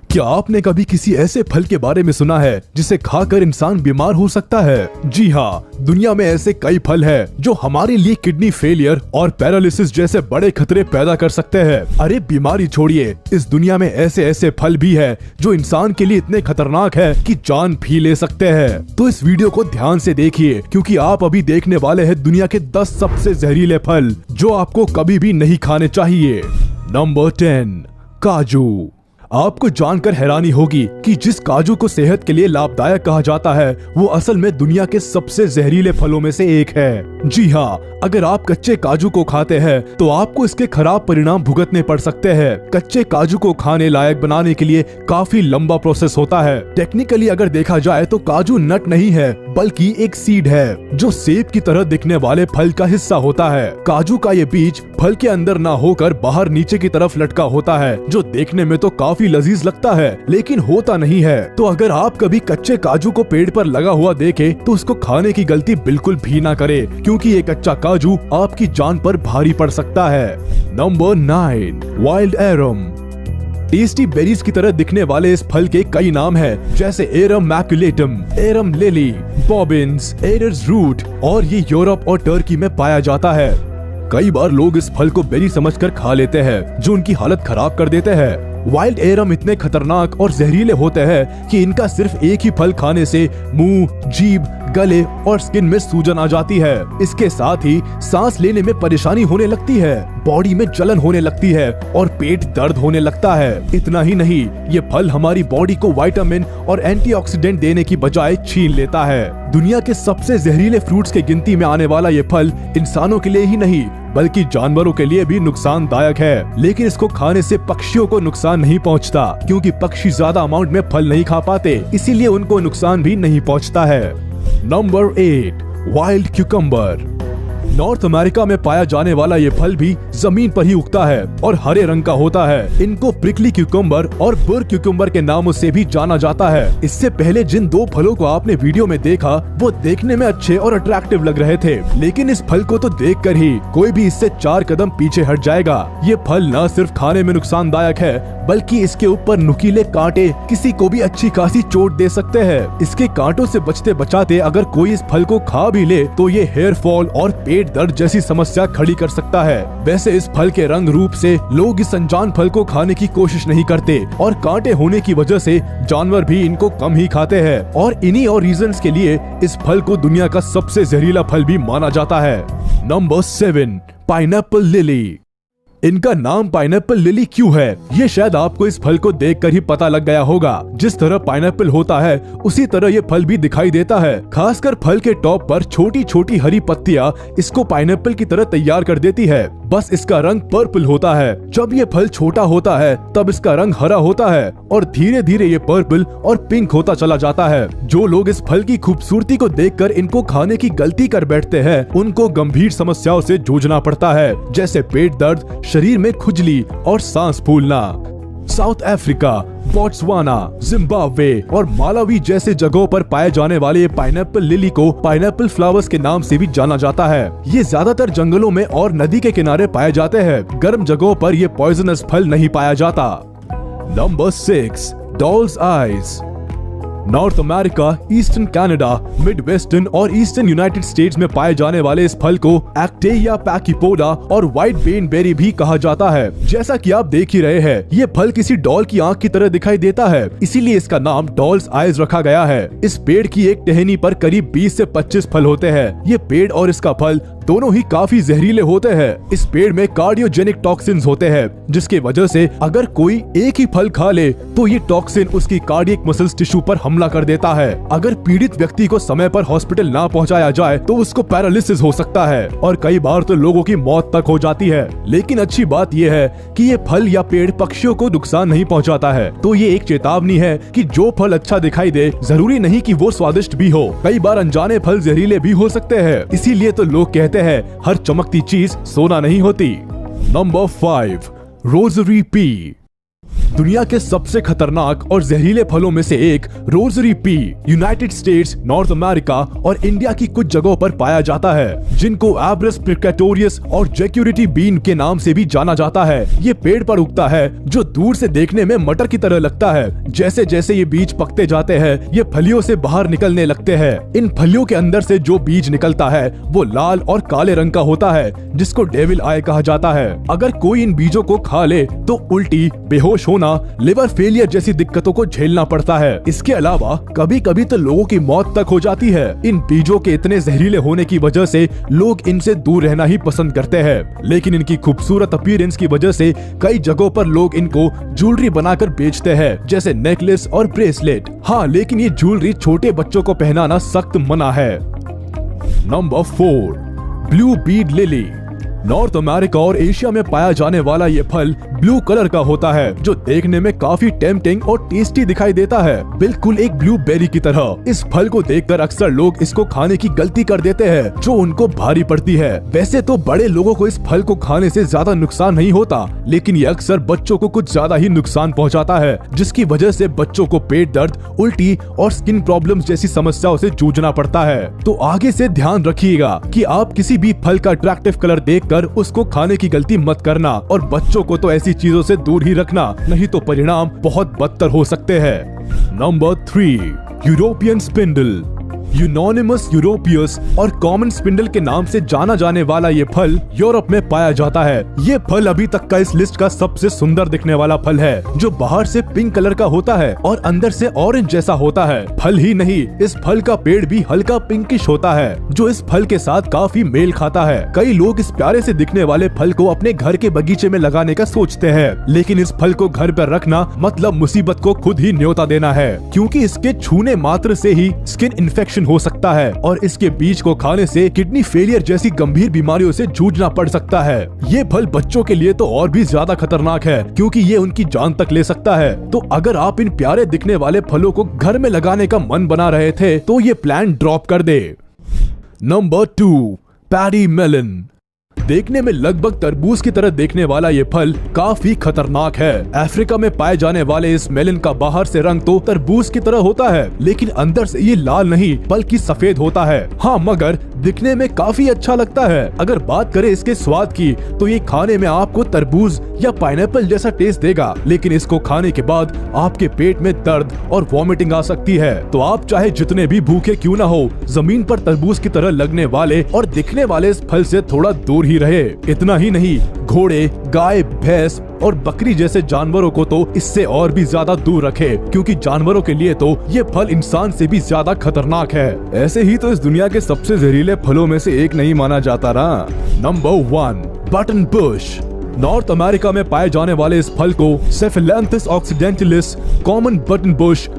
क्या आपने कभी किसी ऐसे फल के बारे में सुना है जिसे खाकर इंसान बीमार हो सकता है? जी हाँ, दुनिया में ऐसे कई फल हैं जो हमारे लिए किडनी फेलियर और पैरालिसिस जैसे बड़े खतरे पैदा कर सकते हैं। अरे बीमारी छोड़िए, इस दुनिया में ऐसे ऐसे फल भी हैं जो इंसान के लिए इतने खतरनाक है कि जान भी ले सकते हैं। तो इस वीडियो को ध्यान से देखिए, क्योंकि आप अभी देखने वाले हैं दुनिया के 10 सबसे जहरीले फल जो आपको कभी भी नहीं खाने चाहिए। नंबर 10, काजू। आपको जानकर हैरानी होगी कि जिस काजू को सेहत के लिए लाभदायक कहा जाता है वो असल में दुनिया के सबसे जहरीले फलों में से एक है। जी हाँ, अगर आप कच्चे काजू को खाते हैं तो आपको इसके खराब परिणाम भुगतने पड़ सकते हैं। कच्चे काजू को खाने लायक बनाने के लिए काफी लंबा प्रोसेस होता है। टेक्निकली अगर देखा जाए तो काजू नट नहीं है बल्कि एक सीड है जो सेब की तरह दिखने वाले फल का हिस्सा होता है। काजू का ये बीज फल के अंदर ना होकर बाहर नीचे की तरफ लटका होता है, जो देखने में तो काफी लजीज लगता है लेकिन होता नहीं है। तो अगर आप कभी कच्चे काजू को पेड़ पर लगा हुआ देखे तो उसको खाने की गलती बिल्कुल भी ना करे, क्योंकि ये कच्चा काजू आपकी जान पर भारी पड़ सकता है। Number 9, wild arum. Tasty berries की तरह दिखने वाले इस फल के कई नाम हैं, जैसे arum maculatum, arum lily, bobbins, एरर्स रूट, और ये यूरोप और टर्की में पाया जाता है। कई बार लोग इस फल को बेरी समझकर खा लेते हैं, जो उनकी हालत खराब कर देते हैं। वाइल्ड एरम इतने खतरनाक और जहरीले होते हैं कि इनका सिर्फ एक ही फल खाने से मुंह, जीभ, गले और स्किन में सूजन आ जाती है। इसके साथ ही सांस लेने में परेशानी होने लगती है, बॉडी में जलन होने लगती है और पेट दर्द होने लगता है। इतना ही नहीं, ये फल हमारी बॉडी को विटामिन और एंटीऑक्सीडेंट देने की बजाय छीन लेता है। दुनिया के सबसे जहरीले फ्रूट्स के गिनती में आने वाला ये फल इंसानों के लिए ही नहीं बल्कि जानवरों के लिए भी नुकसानदायक है, लेकिन इसको खाने से पक्षियों को नुकसान नहीं पहुंचता, क्योंकि पक्षी ज्यादा अमाउंट में फल नहीं खा पाते, इसीलिए उनको नुकसान भी नहीं पहुंचता है। Number 8, wild cucumber. North America में पाया जाने वाला ये फल भी जमीन पर ही उगता है और हरे रंग का होता है। इनको प्रिकली क्यूकम्बर और बुर क्यूकम्बर के नामों से भी जाना जाता है। इससे पहले जिन दो फलों को आपने वीडियो में देखा वो देखने में अच्छे और अट्रैक्टिव लग रहे थे, लेकिन इस फल को तो देखकर ही कोई भी इससे 4 कदम पीछे हट जाएगा। ये फल न सिर्फ खाने में नुकसानदायक है बल्कि इसके ऊपर नुकीले कांटे किसी को भी अच्छी खासी चोट दे सकते हैं। इसके कांटों से बचते बचाते अगर कोई इस फल को खा भी ले तो ये हेयर फॉल और पेट दर्द जैसी समस्या खड़ी कर सकता है। वैसे इस फल के रंग रूप से लोग इस अनजान फल को खाने की कोशिश नहीं करते और कांटे होने की वजह से जानवर भी इनको कम ही खाते हैं, और इन्हीं और रीजंस के लिए इस फल को दुनिया का सबसे जहरीला फल भी माना जाता है। Number 7, pineapple lily. इनका नाम पाइनएप्पल लिली क्यों है, ये शायद आपको इस फल को देखकर ही पता लग गया होगा। जिस तरह पाइनएप्पल होता है उसी तरह ये फल भी दिखाई देता है। खासकर फल के टॉप पर छोटी छोटी हरी पत्तियां इसको पाइनएप्पल की तरह तैयार कर देती है, बस इसका रंग पर्पल होता है। जब ये फल छोटा होता है तब इसका रंग हरा होता है और धीरे धीरे ये पर्पल और पिंक होता चला जाता है। जो लोग इस फल की खूबसूरती को देखकर इनको खाने की गलती कर बैठते हैं उनको गंभीर समस्याओं से जूझना पड़ता है, जैसे पेट दर्द, शरीर में खुजली और सांस फूलना। साउथ अफ्रीका, बोट्सवाना, जिम्बाब्वे और मालावी जैसे जगहों पर पाए जाने वाले पाइनएप्पल लिली को पाइनएप्पल फ्लावर्स के नाम से भी जाना जाता है। ये ज्यादातर जंगलों में और नदी के किनारे पाए जाते हैं। गर्म जगहों पर ये पॉइजनस फल नहीं पाया जाता। Number 6, dolls eyes. North America, eastern Canada, mid western और ईस्टर्न यूनाइटेड स्टेट्स में पाए जाने वाले इस फल को एक्टेरिया पैकीपोडा और व्हाइट बेन बेरी भी कहा जाता है। जैसा कि आप देख ही रहे हैं, ये फल किसी डॉल की आंख की तरह दिखाई देता है, इसीलिए इसका नाम डॉल्स आइज रखा गया है। इस पेड़ की एक टहनी पर करीब 20 से 25 फल होते हैं। ये पेड़ और इसका फल दोनों ही काफी जहरीले होते हैं। इस पेड़ में कार्डियोजेनिक टॉक्सिन्स होते हैं, जिसकी वजह से अगर कोई एक ही फल खा ले तो ये टॉक्सिन उसकी कार्डियक मसल्स टिश्यू पर हमला कर देता है। अगर पीड़ित व्यक्ति को समय पर हॉस्पिटल ना पहुंचाया जाए तो उसको पैरालिसिस हो सकता है और कई बार तो लोगों की मौत तक हो जाती है। लेकिन अच्छी बात यह है कि ये फल या पेड़ पक्षियों को नुकसान नहीं पहुंचाता है, तो ये एक चेतावनी है कि जो फल अच्छा दिखाई दे जरूरी नहीं कि वो स्वादिष्ट भी हो। कई बार अनजाने फल जहरीले भी हो सकते हैं, इसीलिए तो लोग कहते हैं हर चमकती चीज सोना नहीं होती। Number 5, rosary P. दुनिया के सबसे खतरनाक और जहरीले फलों में से एक rosary P United states, north America और इंडिया की कुछ जगहों पर पाया जाता है, जिनको एब्रस प्रिकेटोरियस और जेक्यूरिटी बीन के नाम से भी जाना जाता है। ये पेड़ पर उगता है जो दूर से देखने में मटर की तरह लगता है। जैसे जैसे ये बीज पकते जाते हैं, ये फलियों से बाहर निकलने लगते हैं। इन फलियों के अंदर से जो बीज निकलता है वो लाल और काले रंग का होता है, जिसको डेविल आई कहा जाता है। अगर कोई इन बीजों को खा ले तो उल्टी, बेहोश होना, लिवर फेलियर जैसी दिक्कतों को झेलना पड़ता है। इसके अलावा कभी कभी तो लोगों की मौत तक हो जाती है। इन बीजों के इतने जहरीले होने की वजह से लोग इनसे दूर रहना ही पसंद करते हैं, लेकिन इनकी खूबसूरत अपीयरेंस की वजह से कई जगहों पर लोग इनको ज्वेलरी बनाकर बेचते हैं, जैसे नेकलेस और ब्रेसलेट। हाँ, लेकिन ये ज्वेलरी छोटे बच्चों को पहनाना सख्त मना है। Number 4, blue Beed lily. North America और एशिया में पाया जाने वाला ये फल ब्लू कलर का होता है, जो देखने में काफी टेम्पटिंग और टेस्टी दिखाई देता है, बिल्कुल एक ब्लूबेरी की तरह। इस फल को देखकर अक्सर लोग इसको खाने की गलती कर देते हैं, जो उनको भारी पड़ती है। वैसे तो बड़े लोगों को इस फल को खाने से ज्यादा नुकसान नहीं होता, लेकिन ये अक्सर बच्चों को कुछ ज्यादा ही नुकसान पहुंचाता है, जिसकी वजह से बच्चों को पेट दर्द, उल्टी और स्किन प्रॉब्लम्स जैसी समस्याओं से जूझना पड़ता है। तो आगे से ध्यान रखिएगा कि आप किसी भी फल का अट्रैक्टिव कलर देखकर उसको खाने की गलती मत करना, और बच्चों को तो ऐसी चीजों से दूर ही रखना, नहीं तो परिणाम बहुत बदतर हो सकते हैं। Number 3, European spindle. Euonymus europaeus और कॉमन स्पिंडल के नाम से जाना जाने वाला ये फल यूरोप में पाया जाता है। ये फल अभी तक का इस लिस्ट का सबसे सुंदर दिखने वाला फल है, जो बाहर से पिंक कलर का होता है और अंदर से ऑरेंज जैसा होता है। फल ही नहीं, इस फल का पेड़ भी हल्का पिंकिश होता है, जो इस फल के साथ काफी मेल खाता है। कई लोग इस प्यारे से दिखने वाले फल को अपने घर के बगीचे में लगाने का सोचते हैं, लेकिन इस फल को घर पर रखना मतलब मुसीबत को खुद ही न्योता देना है, क्योंकि इसके छूने मात्र से ही स्किन इन्फेक्शन हो सकता है और इसके बीज को खाने से किडनी फेलियर जैसी गंभीर बीमारियों से जूझना पड़ सकता है। ये फल बच्चों के लिए तो और भी ज्यादा खतरनाक है, क्योंकि ये उनकी जान तक ले सकता है। तो अगर आप इन प्यारे दिखने वाले फलों को घर में लगाने का मन बना रहे थे तो ये प्लान ड्रॉप कर दे। Number 2, paddy melon. देखने में लगभग तरबूज की तरह देखने वाला ये फल काफी खतरनाक है। अफ्रीका में पाए जाने वाले इस मेलन का बाहर से रंग तो तरबूज की तरह होता है, लेकिन अंदर से ये लाल नहीं बल्कि सफेद होता है। हाँ, मगर दिखने में काफी अच्छा लगता है। अगर बात करें इसके स्वाद की तो ये खाने में आपको तरबूज या पाइनएप्पल जैसा टेस्ट देगा, लेकिन इसको खाने के बाद आपके पेट में दर्द और वॉमिटिंग आ सकती है। तो आप चाहे जितने भी भूखे क्यों ना हो, जमीन पर तरबूज की तरह लगने वाले और दिखने वाले इस फल से थोड़ा दूर ही रहे। इतना ही नहीं, घोड़े, गाय, भैंस और बकरी जैसे जानवरों को तो इससे और भी ज्यादा दूर रखे, क्योंकि जानवरों के लिए तो ये फल इंसान से भी ज्यादा खतरनाक है। ऐसे ही तो इस दुनिया के सबसे जहरीले फलों में से एक नहीं माना जाता ना। Number 1, button bush. North America में पाए जाने वाले इस फल को cephalanthus occidentalis, common button bush,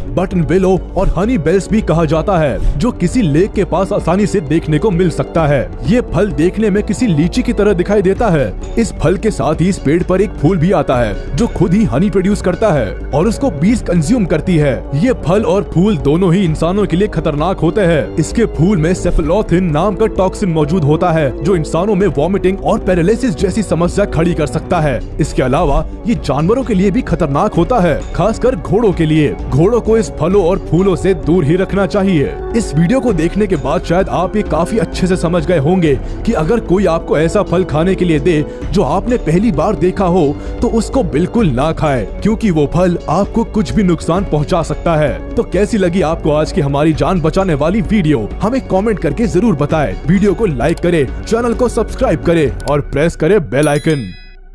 button willow और हनी बेल्स भी कहा जाता है, जो किसी लेक के पास आसानी से देखने को मिल सकता है। ये फल देखने में किसी लीची की तरह दिखाई देता है। इस फल के साथ ही इस पेड़ पर एक फूल भी आता है, जो खुद ही हनी प्रोड्यूस करता है और उसको बीज कंज्यूम करती है। ये फल और फूल दोनों ही इंसानों के लिए खतरनाक होते हैं। इसके फूल में सेफेलोथिन नाम का टॉक्सिन मौजूद होता है, जो इंसानों में वॉमिटिंग और पैरालिसिस जैसी समस्या खड़ी कर सकता है। इसके अलावा ये जानवरों के लिए भी खतरनाक होता है, खासकर घोड़ों के लिए। घोड़ों को इस फलों और फूलों से दूर ही रखना चाहिए। इस वीडियो को देखने के बाद शायद आप ये काफी अच्छे से समझ गए होंगे कि अगर कोई आपको ऐसा फल खाने के लिए दे जो आपने पहली बार देखा हो, तो उसको बिल्कुल ना खाएं, क्योंकि वो फल आपको कुछ भी नुकसान पहुंचा सकता है। तो कैसी लगी आपको आज की हमारी जान बचाने वाली वीडियो? हमें कमेंट करके जरूर बताएं। वीडियो को लाइक करें, चैनल को सब्सक्राइब करें और प्रेस करें बेल आइकन।